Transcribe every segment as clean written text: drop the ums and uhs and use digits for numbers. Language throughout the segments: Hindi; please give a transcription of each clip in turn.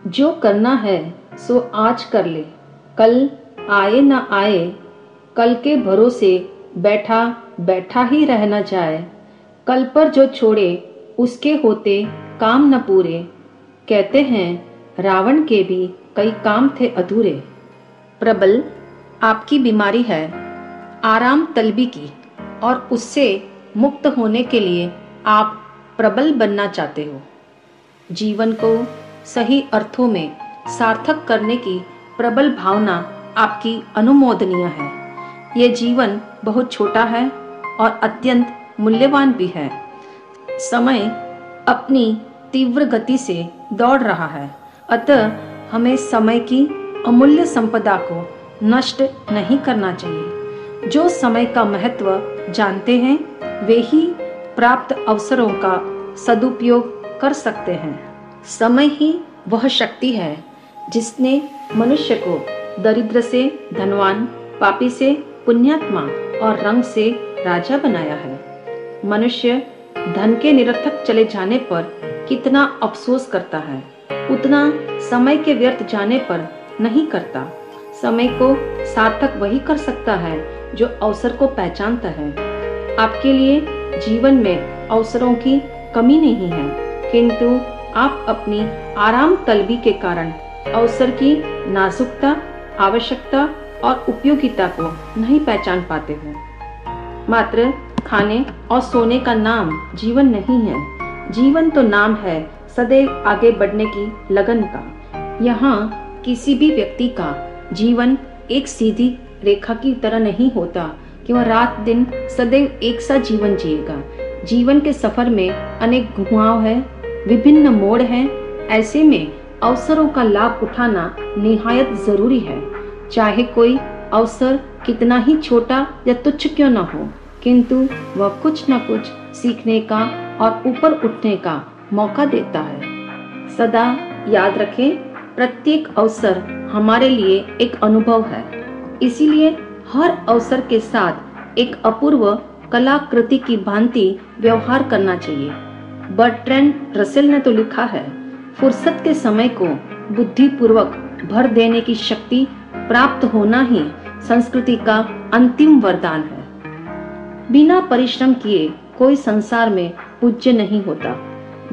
जो करना है सो आज कर ले, कल आए न आए, कल के भरोसे बैठा बैठा ही रह न जाए, कल पर जो छोड़े उसके होते काम न पूरे। कहते हैं रावण के भी कई काम थे अधूरे। प्रबल, आपकी बीमारी है आराम तलबी की, और उससे मुक्त होने के लिए आप प्रबल बनना चाहते हो। जीवन को सही अर्थों में सार्थक करने की प्रबल भावना आपकी अनुमोदनीय है। ये जीवन बहुत छोटा है और अत्यंत मूल्यवान भी है। समय अपनी तीव्र गति से दौड़ रहा है, अतः हमें समय की अमूल्य संपदा को नष्ट नहीं करना चाहिए। जो समय का महत्व जानते हैं वे ही प्राप्त अवसरों का सदुपयोग कर सकते हैं। समय ही वह शक्ति है जिसने मनुष्य को दरिद्र से धनवान, पापी से पुण्यात्मा और रंग से राजा बनाया है। मनुष्य धन के निरर्थक चले जाने पर कितना अफसोस करता है, उतना समय के व्यर्थ जाने पर नहीं करता। समय को सार्थक वही कर सकता है जो अवसर को पहचानता है। आपके लिए जीवन में अवसरों की कमी नहीं है, किंतु आप अपनी आराम तलबी के कारण अवसर की नाजुकता, आवश्यकता और उपयोगिता को नहीं पहचान पाते हो। मात्र खाने और सोने का नाम जीवन नहीं है। जीवन तो नाम है सदैव आगे बढ़ने की लगन का। यहाँ किसी भी व्यक्ति का जीवन एक सीधी रेखा की तरह नहीं होता कि वह रात दिन सदैव एक सा जीवन जिएगा। जीवन के सफर में अनेक घुमाव है, विभिन्न मोड़ हैं। ऐसे में अवसरों का लाभ उठाना निहायत जरूरी है। चाहे कोई अवसर कितना ही छोटा या तुच्छ क्यों न हो, किंतु वह कुछ न कुछ सीखने का और ऊपर उठने का मौका देता है। सदा याद रखें, प्रत्येक अवसर हमारे लिए एक अनुभव है। इसीलिए हर अवसर के साथ एक अपूर्व कलाकृति की भांति व्यवहार करना चाहिए। बर्ट्रैंड रसेल ने तो लिखा है, फुर्सत के समय को बुद्धिपूर्वक भर देने की शक्ति प्राप्त होना ही संस्कृति का अंतिम वरदान है। बिना परिश्रम किए कोई संसार में पूज्य नहीं होता।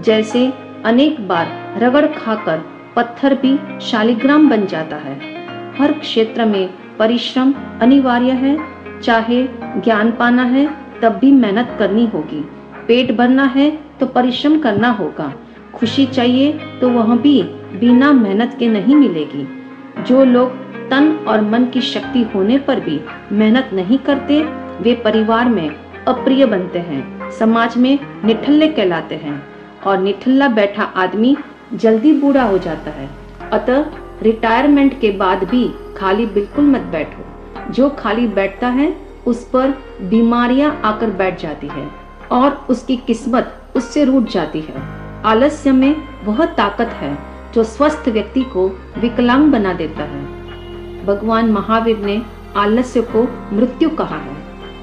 जैसे अनेक बार रगड़ खाकर पत्थर भी शालिग्राम बन जाता है। हर क्षेत्र में परिश्रम अनिवार्य है। चाहे ज्ञान पाना है तब भी मेहनत करनी होगी। पेट भरना है तो परिश्रम करना होगा। खुशी चाहिए तो वह भी बिना मेहनत के नहीं मिलेगी। जो लोग तन और मन की शक्ति होने पर भी मेहनत नहीं करते, वे परिवार में अप्रिय बनते हैं, समाज में निठल्ले कहलाते हैं, और निठल्ला बैठा आदमी जल्दी बूढ़ा हो जाता है। अतः रिटायरमेंट के बाद भी खाली बिल्कुल मत बैठो। जो खाली बैठता है उस पर बीमारियां आकर बैठ जाती है और उसकी किस्मत उससे रूठ जाती है। आलस्य में वह ताकत है जो स्वस्थ व्यक्ति को विकलांग बना देता है। भगवान महावीर ने आलस्य को मृत्यु कहा है।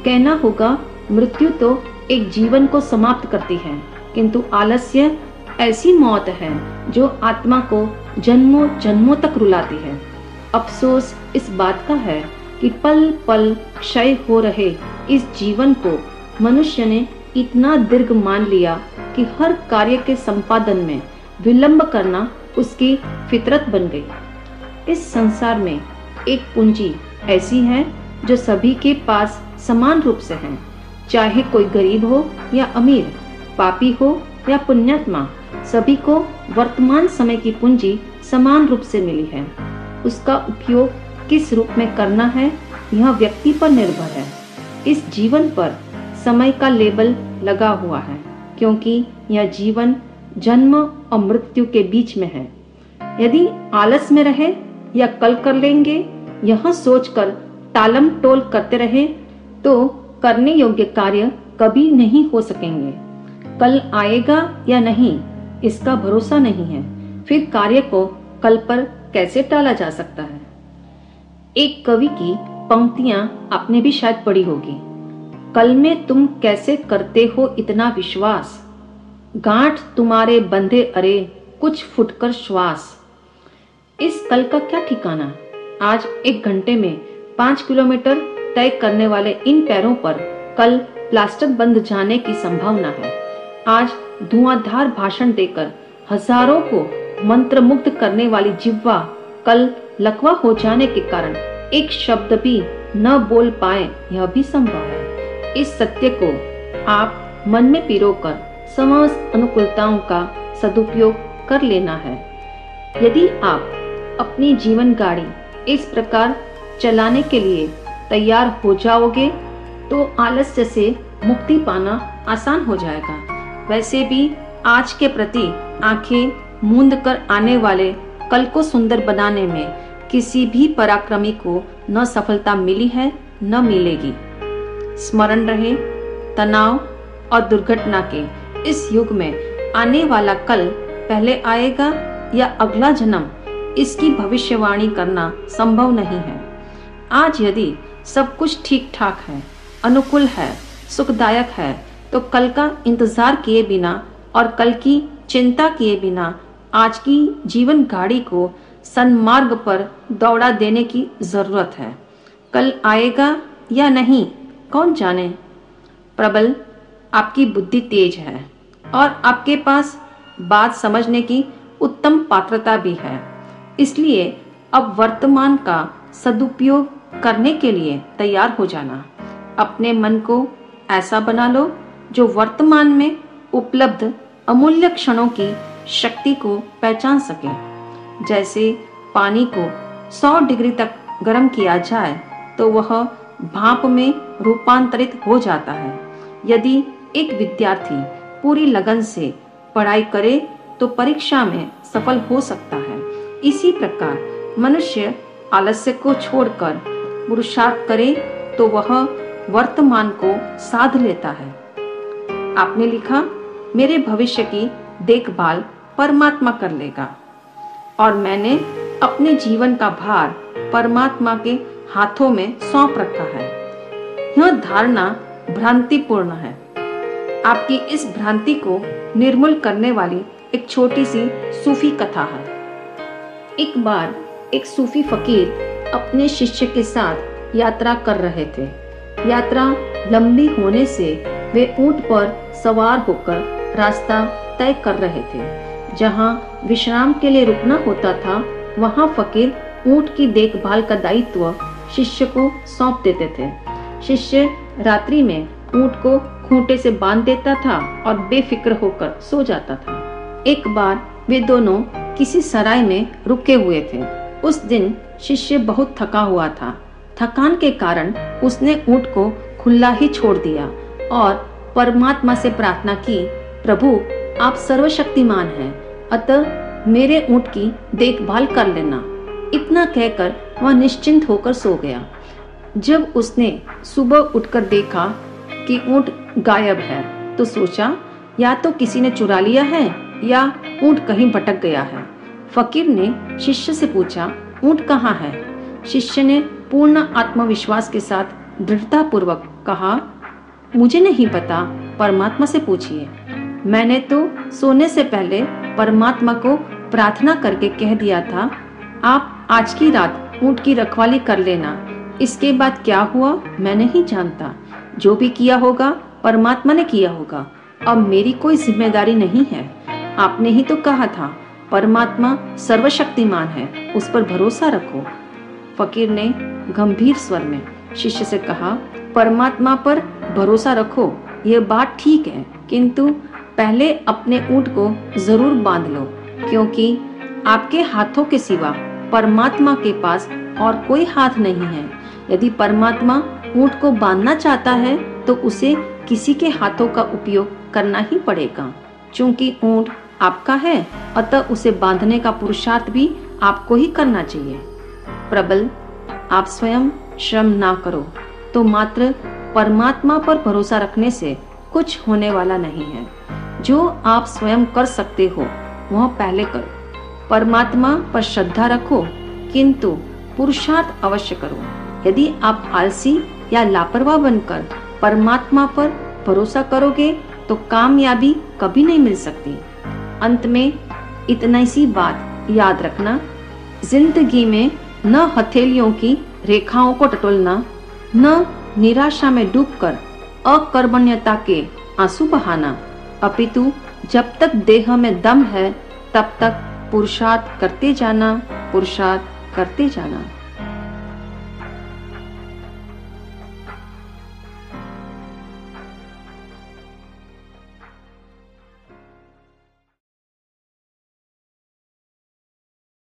कहना होगा, मृत्यु तो एक जीवन को समाप्त करती है, किंतु आलस्य ऐसी मौत है जो आत्मा को जन्मों जन्मों तक रुलाती है। अफसोस इस बात का है कि पल पल क्षय हो रहे इस जीवन को मनुष्य ने इतना दीर्घ मान लिया कि हर कार्य के संपादन में विलंब करना उसकी फितरत बन गई। इस संसार में एक पूंजी ऐसी है जो सभी के पास समान रूप से है। चाहे कोई गरीब हो या अमीर, पापी हो या पुण्यात्मा, सभी को वर्तमान समय की पूंजी समान रूप से मिली है। उसका उपयोग किस रूप में करना है यह व्यक्ति पर निर्भर है। इस जीवन पर समय का लेबल लगा हुआ है, क्योंकि यह जीवन जन्म और मृत्यु के बीच में है। यदि आलस में रहे या कल कर लेंगे यह सोचकर टालम टोल करते रहे तो करने योग्य कार्य कभी नहीं हो सकेंगे। कल आएगा या नहीं इसका भरोसा नहीं है, फिर कार्य को कल पर कैसे टाला जा सकता है। एक कवि की पंक्तियां आपने भी शायद पढ़ी होगी। कल में तुम कैसे करते हो इतना विश्वास, गांठ तुम्हारे बंधे अरे कुछ फुटकर श्वास। इस कल का क्या ठिकाना। आज 1 घंटे में 5 किलोमीटर तय करने वाले इन पैरों पर कल प्लास्टर बंध जाने की संभावना है। आज धुआंधार भाषण देकर हजारों को मंत्रमुग्ध करने वाली जिह्वा कल लकवा हो जाने के कारण एक शब्द भी न बोल पाए, यह भी संभव है। इस सत्य को आप मन में पिरोकर समस्त अनुकूलताओं का सदुपयोग कर लेना है। यदि आप अपनी जीवन गाड़ी इस प्रकार चलाने के लिए तैयार हो जाओगे तो आलस्य से मुक्ति पाना आसान हो जाएगा। वैसे भी आज के प्रति आंखें मूंद कर आने वाले कल को सुंदर बनाने में किसी भी पराक्रमी को न सफलता मिली है न मिलेगी। स्मरण रहे, तनाव और दुर्घटना के इस युग में आने वाला कल पहले आएगा या अगला जन्म, इसकी भविष्यवाणी करना संभव नहीं है। आज यदि सब कुछ ठीक ठाक है, अनुकूल है, सुखदायक है, तो कल का इंतजार किए बिना और कल की चिंता किए बिना आज की जीवन गाड़ी को सन्मार्ग पर दौड़ा देने की जरूरत है। कल आएगा या नहीं कौन जाने। प्रबल, आपकी बुद्धि तेज है और आपके पास बात समझने की उत्तम पात्रता भी है। इसलिए अब वर्तमान का सदुपयोग करने के लिए तैयार हो जाना। अपने मन को ऐसा बना लो जो वर्तमान में उपलब्ध अमूल्य क्षणों की शक्ति को पहचान सके। जैसे पानी को 100 डिग्री तक गर्म किया जाए तो वह भाप में रूपांतरित हो जाता है। यदि एक विद्यार्थी पूरी लगन से पढ़ाई करे तो परीक्षा में सफल हो सकता है। इसी प्रकार मनुष्य आलस्य को छोड़कर पुरुषार्थ करे तो वह वर्तमान को साध लेता है। आपने लिखा, मेरे भविष्य की देखभाल परमात्मा कर लेगा, और मैंने अपने जीवन का भार परमात्मा के हाथों में सौंप रखा है। यह धारणा भ्रांतिपूर्ण है। आपकी इस भ्रांति को निर्मूल करने वाली एक छोटी सी सूफी कथा है। एक बार एक सूफी फकीर अपने शिष्य के साथ यात्रा कर रहे थे। यात्रा लंबी होने से वे ऊंट पर सवार होकर रास्ता तय कर रहे थे। जहां विश्राम के लिए रुकना होता था, वहां फकीर ऊंट की देखभाल का दायित्व शिष्य को सौंप देते थे। शिष्य रात्रि में ऊंट को खूंटे से बांध देता था और बेफिक्र होकर सो जाता था। एक बार वे दोनों किसी सराय में रुके हुए थे। उस दिन शिष्य बहुत थका हुआ था। थकान के कारण उसने ऊंट को खुला ही छोड़ दिया और परमात्मा से प्रार्थना की, प्रभु आप सर्वशक्तिमान हैं, अतः मेरे ऊंट की देखभाल कर लेना। इतना कहकर वह निश्चिंत होकर सो गया। जब उसने सुबह उठकर देखा कि ऊंट गायब है तो सोचा, या तो किसी ने चुरा लिया है या ऊंट कहीं भटक गया है। फकीर ने शिष्य से पूछा, ऊंट कहाँ है? शिष्य ने पूर्ण आत्मविश्वास के साथ दृढ़ता पूर्वक कहा, मुझे नहीं पता, परमात्मा से पूछिए। मैंने तो सोने से पहले परमात्मा को प्रार्थना करके कह दिया था, आप आज की रात ऊंट की रखवाली कर लेना। इसके बाद क्या हुआ मैं नहीं जानता। जो भी किया होगा परमात्मा ने किया होगा। अब मेरी कोई जिम्मेदारी नहीं है। आपने ही तो कहा था परमात्मा सर्वशक्तिमान है, उस पर भरोसा रखो। फकीर ने गंभीर स्वर में शिष्य से कहा, परमात्मा पर भरोसा रखो, ये बात ठीक है, किंतु पहले अपने ऊंट को जरूर बांध लो, क्योंकि आपके हाथों के सिवा परमात्मा के पास और कोई हाथ नहीं है। यदि परमात्मा ऊंट को बांधना चाहता है तो उसे किसी के हाथों का उपयोग करना ही पड़ेगा। चूंकि ऊंट आपका है, अतः उसे बांधने का पुरुषार्थ भी आपको ही करना चाहिए। प्रबल, आप स्वयं श्रम ना करो तो मात्र परमात्मा पर भरोसा रखने से कुछ होने वाला नहीं है। जो आप स्वयं कर सकते हो वह पहले करो। परमात्मा पर श्रद्धा रखो, किंतु पुरुषार्थ अवश्य करो। यदि आप आलसी या लापरवाह बनकर परमात्मा पर भरोसा करोगे तो कामयाबी कभी नहीं मिल सकती। अंत में इतनी सी बात याद रखना, जिंदगी में न हथेलियों की रेखाओं को टटोलना, न निराशा में डूबकर अकर्मण्यता के आंसू बहाना, अपितु जब तक देह में दम है तब तक पुरुषार्थ करते जाना, पुरुषार्थ करते जाना।